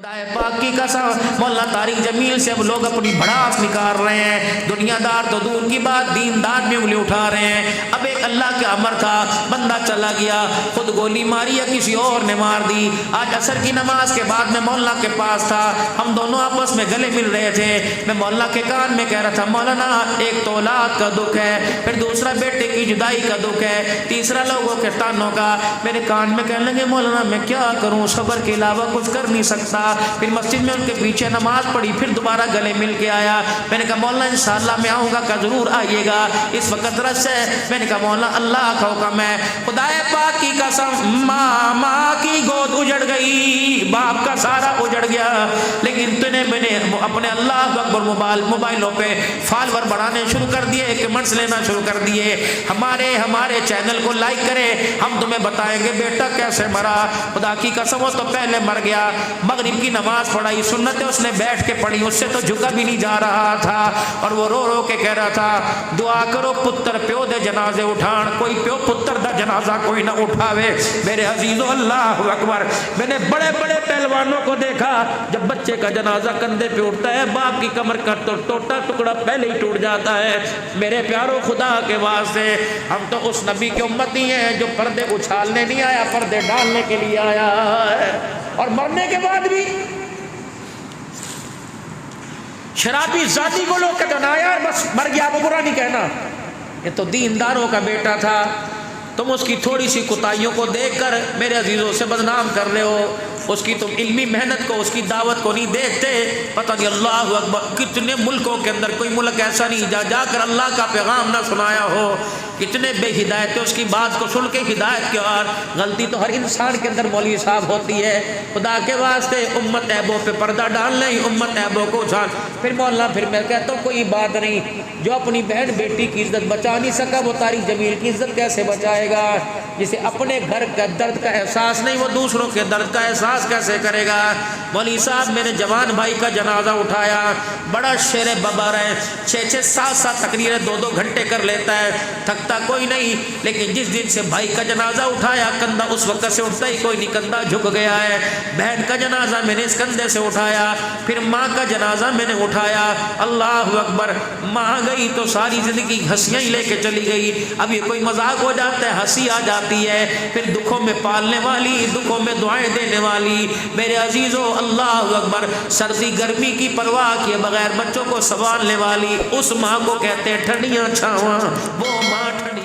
خدا پاک کی قسم مولانا طارق جمیل سے اب لوگ اپنی بھڑاس نکال رہے ہیں، دنیا دار تو دور کی بات دیندار میں انگلی اٹھا رہے ہیں۔ اب ایک اللہ کا امر تھا، بندہ چلا گیا، خود گولی ماری یا کسی اور نے مار دی۔ آج عصر کی نماز کے بعد میں مولانا کے پاس تھا، ہم دونوں آپس میں گلے مل رہے تھے، میں مولانا کے کان میں کہہ رہا تھا مولانا ایک تو اولاد کا دکھ ہے، پھر دوسرا بیٹے کی جدائی کا دکھ ہے، تیسرا لوگوں کے تانوں کا۔ میرے کان میں کہنے لگے مولانا میں کیا کروں، صبر کے علاوہ کچھ کر نہیں سکتا۔ پھر مسجد میں ان کے پیچھے نماز پڑھی، پھر دوبارہ گلے مل کے آیا۔ میں نے کہا مولانا انشاءاللہ میں آؤں گا کہ ضرور آئیے گا، اس وقت رس ہے۔ میں نے کہا مولانا اللہ کا حکم ہے، خدا پاک کی قسم ماں کی گود اجڑ گئی، باپ کا سارا اجڑ گیا، لیکن میں نے اپنے اللہ اکبر موبائلوں پہ فالوور بڑھانے شروع کر دیے، کمنٹس لینا شروع کر دیے۔ ہمارے چینل کو لائک کرے، ہم تمہیں بتائیں گے بیٹا کیسے مرا۔ خدا کی قسم وہ تو پہلے مر گیا، مغرب کی نماز پڑھائی، سنتیں اس نے بیٹھ کے پڑھی، اس سے تو جھکا بھی نہیں جا رہا تھا، اور وہ رو رو کے کہہ رہا تھا دعا کرو پتر پیو دے جنازے اٹھان، کوئی پیو پتر دا جنازہ کوئی نہ اٹھاوے۔ میرے عزیزو اللہ اکبر، میں نے بڑے بڑے پہلوانوں کو دیکھا، جب بچے کا جنازہ کندھے پہ اٹھتا ہے باپ کی کمر کا ٹوٹا ٹکڑا پہلے ہی ٹوٹ جاتا ہے۔ میرے پیارو خدا کے واسطے، ہم تو اس نبی کے امتی ہیں جو پردے اچھالنے نہیں آیا، پردے ڈالنے کے لیے آیا ہے، اور مرنے کے بعد بھی شرابی زادی کو لوگ کہتے ہیں یار بس مر گیا، وہ برا نہیں کہنا، یہ تو دینداروں کا بیٹا تھا۔ تم اس کی تھوڑی سی کوتاہیوں کو دیکھ کر میرے عزیزوں سے بدنام کر رہے ہو، اس کی تم علمی محنت کو، اس کی دعوت کو نہیں دیکھتے۔ پتہ نہیں اللہ اکبر کتنے ملکوں کے اندر کوئی ملک ایسا نہیں جا کر اللہ کا پیغام نہ سنایا ہو، کتنے بے ہدایت اس کی بات کو سن کے ہدایت کے، اور غلطی تو ہر انسان کے اندر مولوی صاحب ہوتی ہے۔ خدا کے واسطے امت عیبوں پہ پردہ ڈال نہیں، امت عیبوں کو اچھال۔ پھر مولانا پھر میں کہتا ہوں کوئی بات نہیں، جو اپنی بہن بیٹی کی عزت بچا نہیں سکا وہ طارق جمیل کی عزت کیسے بچائے گا؟ جسے اپنے گھر کا درد کا احساس نہیں وہ دوسروں کے درد کا احساس کیسے کرے گا؟ مولوی صاحب میرے جوان بھائی کا جنازہ اٹھایا، بڑا شیر ببر ہے، 6-6 7-7 تقریریں 2-2 گھنٹے کر لیتا ہے، تھکتا کوئی نہیں، لیکن جس دن سے بھائی کا جنازہ اٹھایا کندھا اس وقت سے اٹھتا ہی کوئی نہیں، کندھا جھک گیا ہے۔ بہن کا جنازہ میں نے اس کندھے سے اٹھایا، پھر ماں کا جنازہ میں نے اٹھایا۔ اللہ اکبر، ماں گئی تو ساری زندگی ہنسیاں ہی لے کے چلی گئی، اب یہ کوئی مذاق ہو جاتا ہے، ہنسی آ جاتی ہے۔ پھر دکھوں میں پالنے والی، دکھوں میں دعائیں دینے والی، میرے عزیزو اللہ اکبر، سردی گرمی کی پرواہ کیے بغیر بچوں کو سنبھالنے والی، اس ماں کو کہتے ہیں ٹھنڈیاں چھاواں، وہ ماں ٹھنڈی